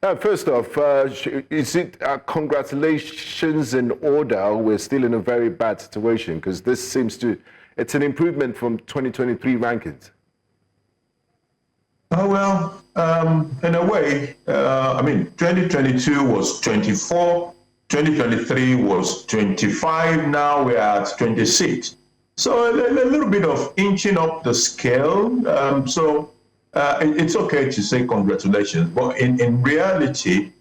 First off, is it congratulations in order? We're still in a very bad situation because this seems to, it's an improvement from 2023 rankings. In a way, 2022 was 24, 2023 was 25, now we're at 26. So a little bit of inching up the scale. It's okay to say congratulations, but in reality,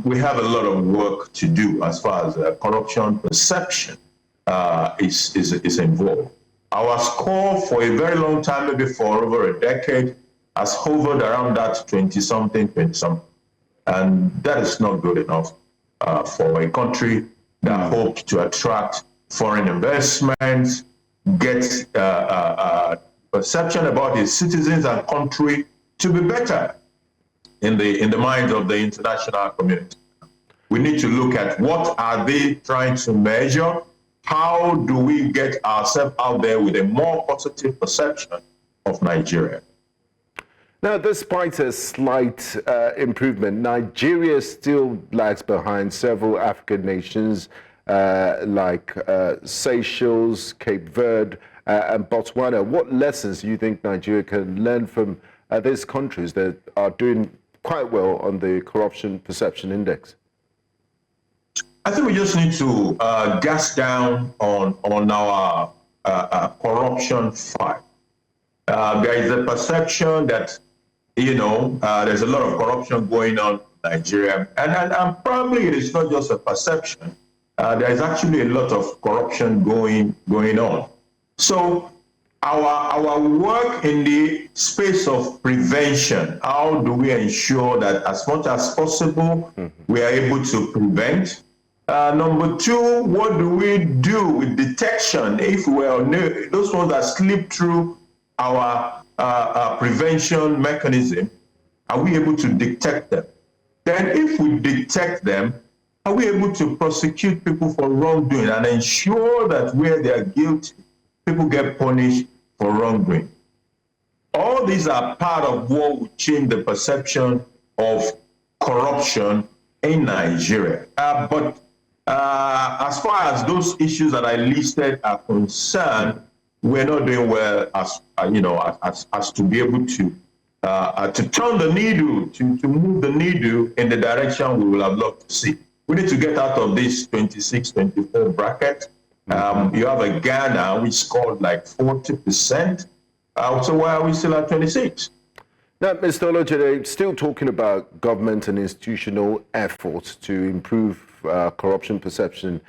we have a lot of work to do as far as corruption perception is involved. Our score for a very long time, maybe for over a decade, has hovered around that 20-something, 20-something. And that is not good enough for a country that hopes to attract foreign investments, get perception about its citizens and country to be better in the minds of the international community. We need to look at what are they trying to measure? How do we get ourselves out there with a more positive perception of Nigeria? Now, despite a slight improvement, Nigeria still lags behind several African nations like Seychelles, Cape Verde, and Botswana. What lessons do you think Nigeria can learn from these countries that are doing quite well on the corruption perception index? I think we just need to gas down on our corruption fight. There is a perception that there's a lot of corruption going on in Nigeria, and probably it is not just a perception. There is actually a lot of corruption going on. So our work in the space of prevention, how do we ensure that as much as possible we are able to prevent? Number two, what do we do with detection? If we are those ones that slip through our prevention mechanism, are we able to detect them? Then if we detect them, are we able to prosecute people for wrongdoing and ensure that where they are guilty, people get punished for wrongdoing? All these are part of what will change the perception of corruption in Nigeria. But as far as those issues that I listed are concerned, we're not doing well as to be able to turn the needle, to move the needle in the direction we will have loved to see. We need to get out of this 26-24 bracket. You have a Ghana which scored like 40%. So why are we still at 26? Now, Mr. Olojede, still talking about government and institutional efforts to improve corruption perception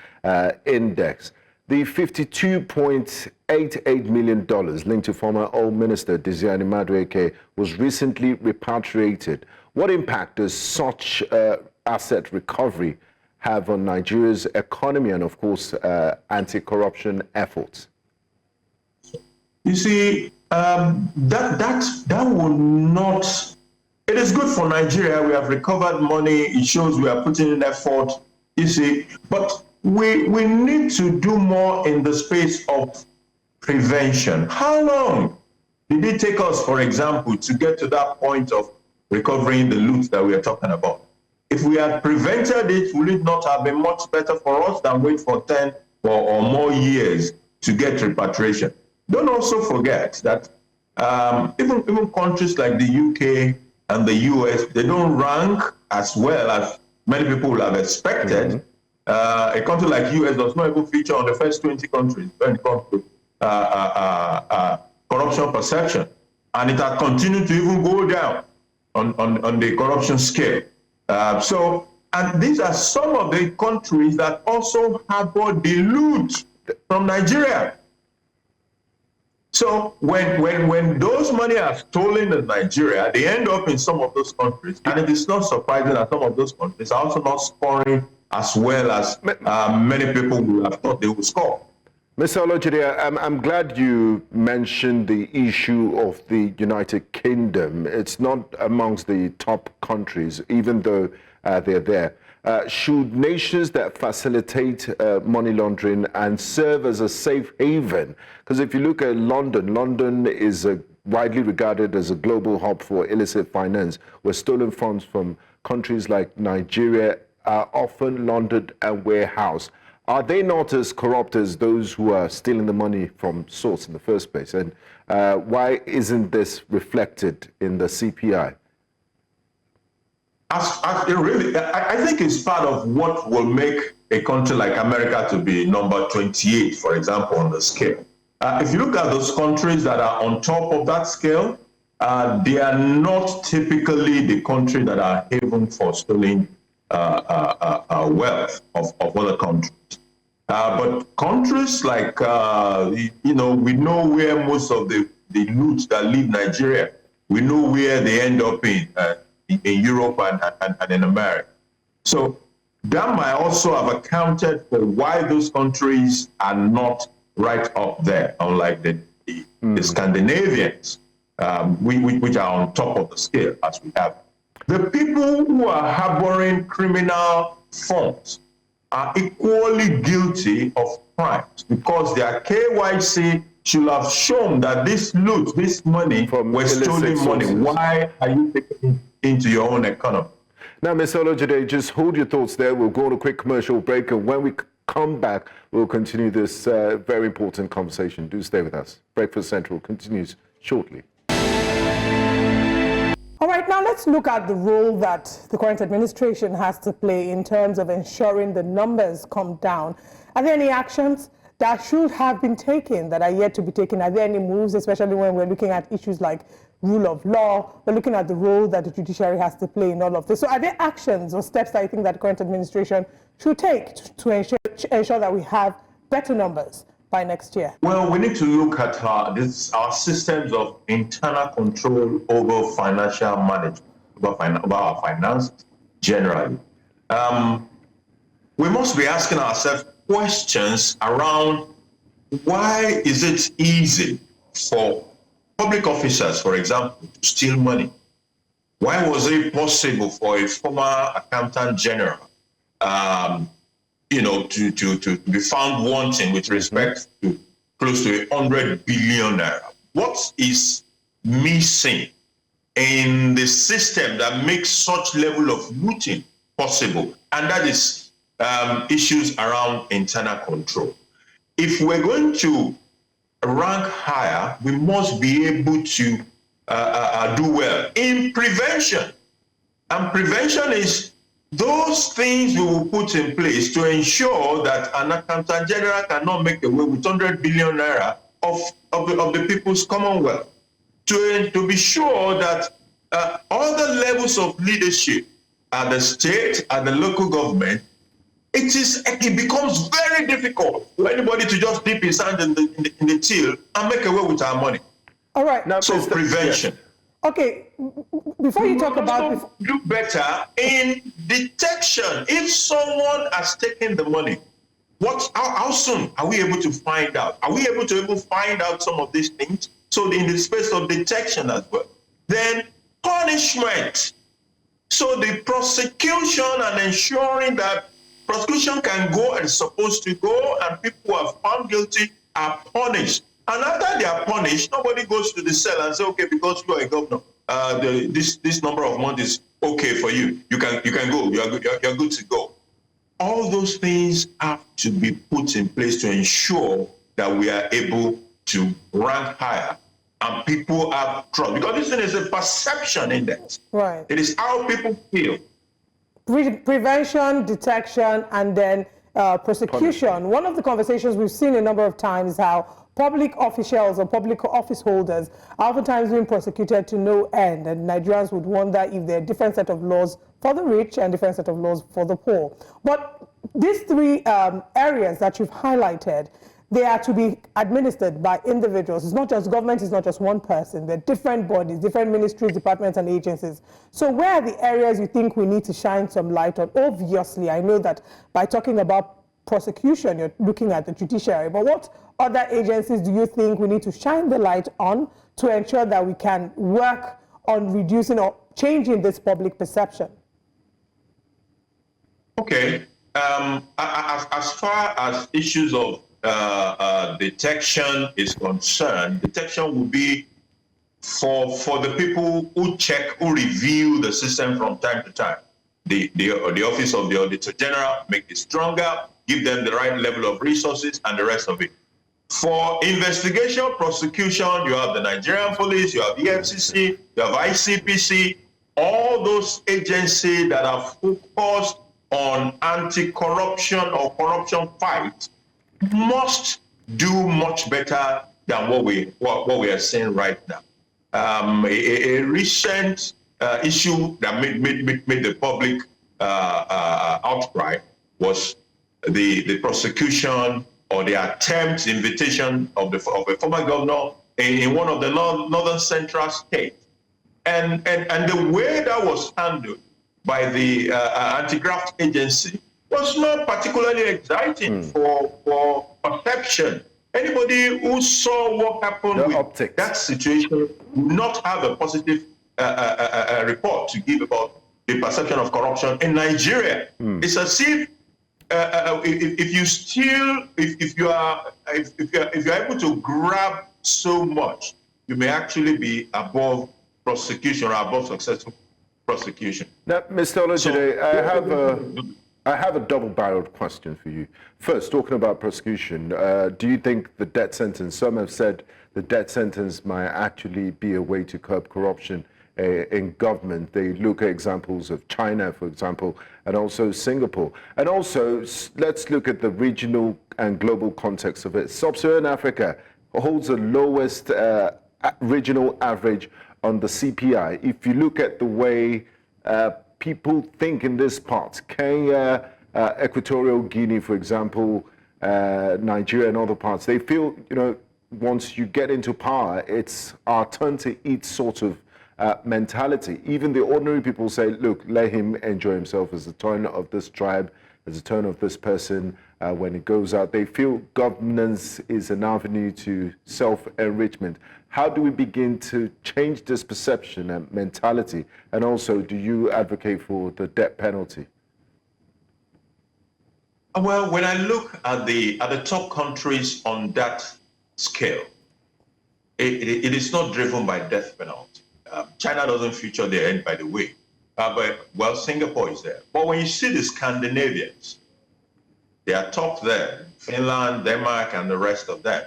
index. The $52.88 million linked to former oil minister Diziani Madueke was recently repatriated. What impact does such asset recovery have on Nigeria's economy and, of course, anti-corruption efforts? You see, that will not. It is good for Nigeria. We have recovered money. It shows we are putting in effort. You see, but we need to do more in the space of prevention. How long did it take us, for example, to get to that point of recovering the loot that we are talking about? If we had prevented it, would it not have been much better for us than wait for 10 or more years to get repatriation? Don't also forget that even countries like the UK and the US, they don't rank as well as many people would have expected. A country like US does not even feature on the first 20 countries when it comes to corruption perception. And it has continued to even go down on the corruption scale. And these are some of the countries that also harbor the loot from Nigeria. So when those money are stolen in Nigeria, they end up in some of those countries. And it is not surprising that some of those countries are also not scoring as well as many people would have thought they would score. Mr. Olojede, I'm glad you mentioned the issue of the United Kingdom. It's not amongst the top countries, even though they're there. Should nations that facilitate money laundering and serve as a safe haven, because if you look at London, London is widely regarded as a global hub for illicit finance, where stolen funds from countries like Nigeria are often laundered and warehoused. Are they not as corrupt as those who are stealing the money from source in the first place? And why isn't this reflected in the CPI? I think it's part of what will make a country like America to be number 28, for example, on the scale. If you look at those countries that are on top of that scale, they are not typically the country that are haven for stealing wealth of other countries. But countries like, we know where most of the loot that leave Nigeria, we know where they end up in Europe and in America. So that might also have accounted for why those countries are not right up there, unlike the Scandinavians, which are on top of the scale as we have. The people who are harboring criminal funds are equally guilty of crimes because their KYC should have shown that this loot, this money, was stolen money. Why are you taking it into your own economy? Now, Ms. Olojede, just hold your thoughts there. We'll go on a quick commercial break, and when we come back, we'll continue this very important conversation. Do stay with us. Breakfast Central continues shortly. All right, now let's look at the role that the current administration has to play in terms of ensuring the numbers come down. Are there any actions that should have been taken that are yet to be taken? Are there any moves, especially when we're looking at issues like rule of law? We're looking at the role that the judiciary has to play in all of this. So are there actions or steps that I think that the current administration should take to ensure that we have better numbers by next year? Well, we need to look at our systems of internal control over financial management, over our finances generally. We must be asking ourselves questions around why is it easy for public officers, for example, to steal money? Why was it possible for a former accountant general to be found wanting with respect to close to 100 billion naira? What is missing in the system that makes such level of looting possible? And that is issues around internal control. If we're going to rank higher, we must be able to do well in prevention. And prevention is those things we will put in place to ensure that an accountant general cannot make away with 100 billion naira of the people's commonwealth. To be sure that all the levels of leadership at the state, at the local government, it becomes very difficult for anybody to just dip his hand in the till and make away with our money. All right. Now, so prevention. Yeah. Okay, before you talk about... do better in detection. If someone has taken the money, how soon are we able to find out? Are we able to even find out some of these things? So in the space of detection as well. Then punishment. So the prosecution and ensuring that prosecution can go and is supposed to go, and people who are found guilty are punished. And after they are punished, nobody goes to the cell and say, okay, because you are a governor, this number of months is okay for you. You can go. You're good to go. All those things have to be put in place to ensure that we are able to rank higher and people have trust. Because this thing is a perception index. Right. It is how people feel. Prevention, detection, and then prosecution. One of the conversations we've seen a number of times is how public officials or public office holders are oftentimes being prosecuted to no end, and Nigerians would wonder if there are different set of laws for the rich and different set of laws for the poor. But these three areas that you've highlighted, they are to be administered by individuals. It's not just government, it's not just one person. There are different bodies, different ministries, departments, and agencies. So where are the areas you think we need to shine some light on? Obviously, I know that by talking about prosecution, you're looking at the judiciary, but what other agencies do you think we need to shine the light on to ensure that we can work on reducing or changing this public perception? Okay. As far as issues of detection is concerned, detection will be for the people who check, who review the system from time to time. the Office of the Auditor General, make it stronger, give them the right level of resources and the rest of it. For investigation, prosecution, you have the Nigerian police, you have the FCC, you have ICPC, all those agencies that are focused on anti-corruption or corruption fight must do much better than what we are seeing right now. A recent issue that made the public outcry was the prosecution or the attempt, invitation of a former governor in one of the northern central states. And the way that was handled by the anti-graft agency was not particularly exciting for perception. Anybody who saw what happened with that situation would not have a positive report to give about the perception of corruption in Nigeria. It's as if if you're able to grab so much, you may actually be above prosecution or above successful prosecution. Now, Mr. Olojede, I have a double-barreled question for you. First, talking about prosecution, do you think the death sentence, some have said the death sentence might actually be a way to curb corruption in government? They look at examples of China, for example, and also Singapore. And also, let's look at the regional and global context of it. Sub-Saharan Africa holds the lowest regional average on the CPI. If you look at the way people think in this part, Kenya, Equatorial Guinea, for example, Nigeria and other parts, they feel, once you get into power, it's our turn to eat sort of mentality. Even the ordinary people say, look, let him enjoy himself as the turn of this tribe, as the turn of this person. When it goes out, they feel governance is an avenue to self-enrichment. How do we begin to change this perception and mentality? And also, do you advocate for the death penalty? Well, when I look at the top countries on that scale, it is not driven by death penalty. China doesn't feature there, and by the way, but Singapore is there. But when you see the Scandinavians, they are top there, Finland, Denmark, and the rest of them.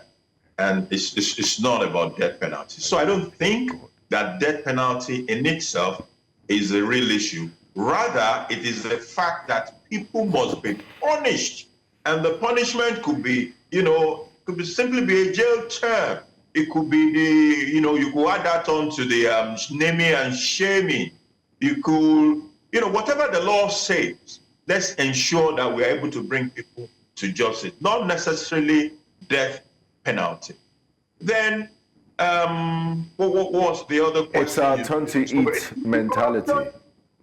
And it's not about death penalty. So I don't think that death penalty in itself is a real issue. Rather, it is the fact that people must be punished. And the punishment could be, simply be a jail term. It could be you could add that on to the naming and shaming. You could, whatever the law says, let's ensure that we're able to bring people to justice, not necessarily death penalty. Then, what was the other question? It's our turn to eat mentality.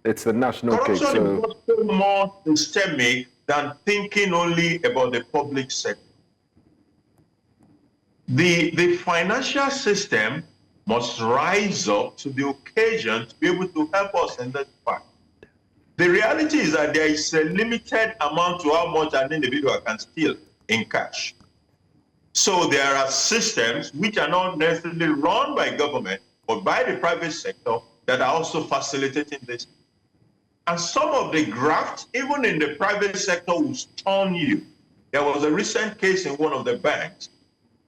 It's the national case. Corruption is more systemic than thinking only about the public sector. The financial system must rise up to the occasion to be able to help us in that part. The reality is that there is a limited amount to how much an individual can steal in cash. So there are systems which are not necessarily run by government, but by the private sector that are also facilitating this. And some of the graft, even in the private sector, will stun you. There was a recent case in one of the banks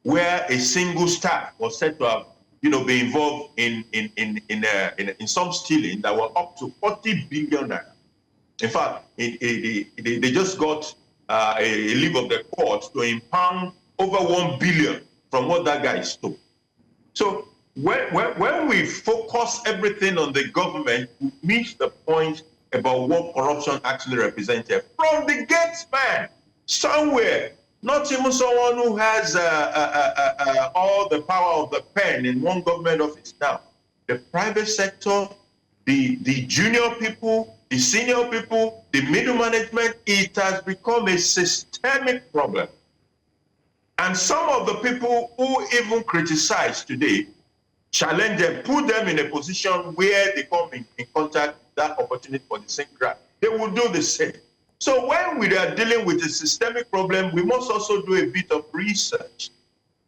where a single staff was said to have, been involved in some stealing that were up to 40 billion naira. In fact, they just got a leave of the court to impound over 1 billion from what that guy stole. So when we focus everything on the government, we miss the point about what corruption actually represents here. From the gates man, somewhere, not even someone who has all the power of the pen in one government office. Now, the private sector, the junior people, the senior people, the middle management, it has become a systemic problem. And some of the people who even criticize today, challenge them, put them in a position where they come in contact with that opportunity for the same grant. They will do the same. So when we are dealing with a systemic problem, we must also do a bit of research.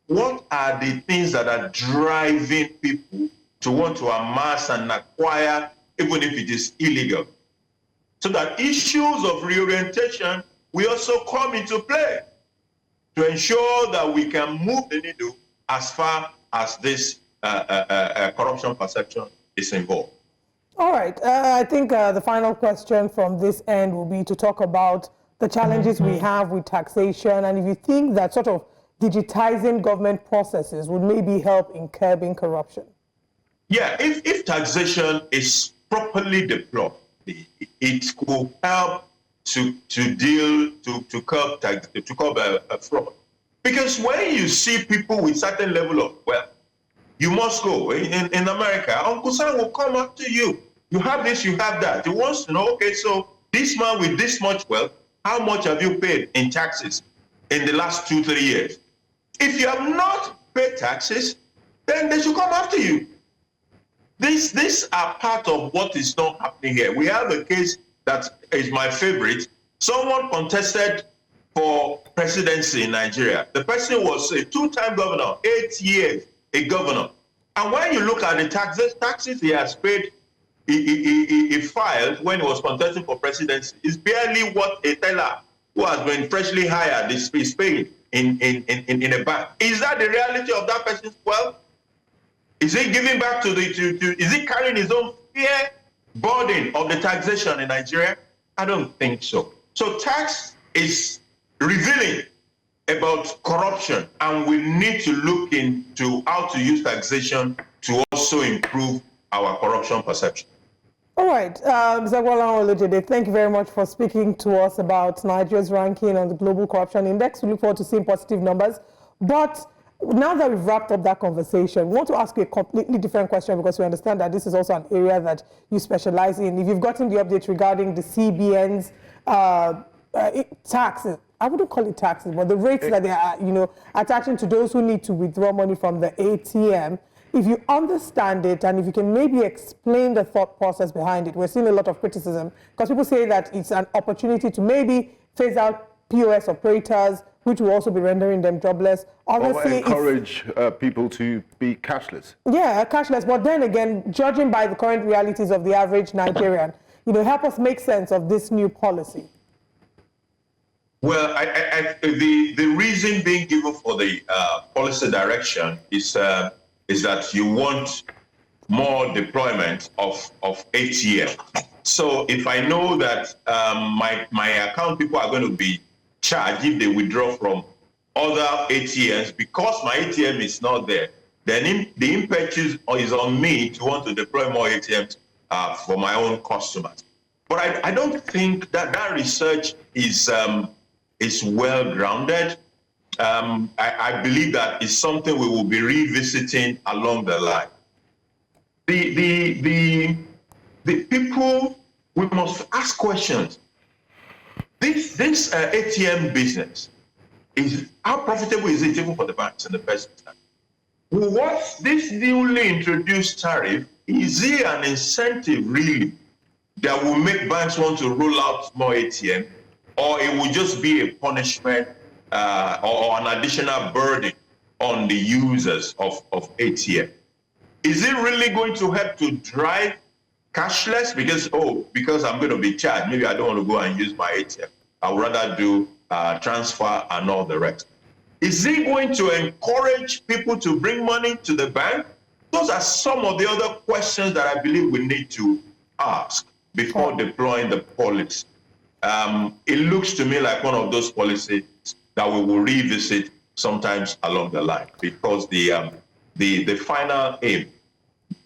What are the things that are driving people to want to amass and acquire, even if it is illegal? so that issues of reorientation will also come into play to ensure that we can move the needle as far as this corruption perception is involved. All right. I think the final question from this end will be to talk about the challenges we have with taxation, and if you think that sort of digitizing government processes would maybe help in curbing corruption. Yeah, if taxation is properly deployed, it could help to curb fraud. Because when you see people with certain level of wealth, you must go. In America, Uncle Sam will come up to you. You have this, you have that. He wants to know, okay, so this man with this much wealth, how much have you paid in taxes in the last 2-3 years? If you have not paid taxes, then they should come after you. These are part of what is not happening here. We have a case that is my favorite. Someone contested for presidency in Nigeria. The person was a 2-time governor, 8 years a governor. And when you look at the taxes he has paid, he filed when he was contesting for presidency, is barely what a teller who has been freshly hired is paying in a bank. Is that the reality of that person's wealth? Is he giving back to is he carrying his own fair burden of the taxation in Nigeria? I don't think so. So tax is revealing about corruption, and we need to look into how to use taxation to also improve our corruption perception. All right, Mr. Gbolahan Olojede, thank you very much for speaking to us about Nigeria's ranking on the Global Corruption Index. We look forward to seeing positive numbers. But now that we've wrapped up that conversation, we want to ask you a completely different question, because we understand that this is also an area that you specialize in. If you've gotten the updates regarding the CBN's taxes, I wouldn't call it taxes, but the rates that they are, attaching to those who need to withdraw money from the ATM. If you understand it, and if you can maybe explain the thought process behind it, we're seeing a lot of criticism because people say that it's an opportunity to maybe phase out POS operators, which will also be rendering them jobless. Or encourage people to be cashless. Yeah, cashless. But then again, judging by the current realities of the average Nigerian, help us make sense of this new policy. Well, the reason being given for the policy direction is that you want more deployment of ATM. So if I know that my account people are going to be charged if they withdraw from other ATMs because my ATM is not there, then the impetus is on me to want to deploy more ATMs for my own customers. But I don't think that research is well grounded. I believe that is something we will be revisiting along the line. The people, we must ask questions. This ATM business, how profitable is it even for the banks in the first instance? What this newly introduced tariff, is it an incentive really that will make banks want to roll out more ATM, or it will just be a punishment or an additional burden on the users of ATM? Is it really going to help to drive cashless? Because I'm going to be charged, maybe I don't want to go and use my ATM. I would rather do transfer and all the rest. Is it going to encourage people to bring money to the bank? Those are some of the other questions that I believe we need to ask before deploying the policy. It looks to me like one of those policies that we will revisit sometimes along the line, because the final aim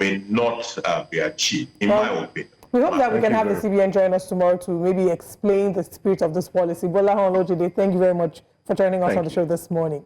may not be achieved, in my opinion. We hope that we can have the CBN join us tomorrow to maybe explain the spirit of this policy. Gbolahan Olojede, thank you very much for joining us on the show this morning.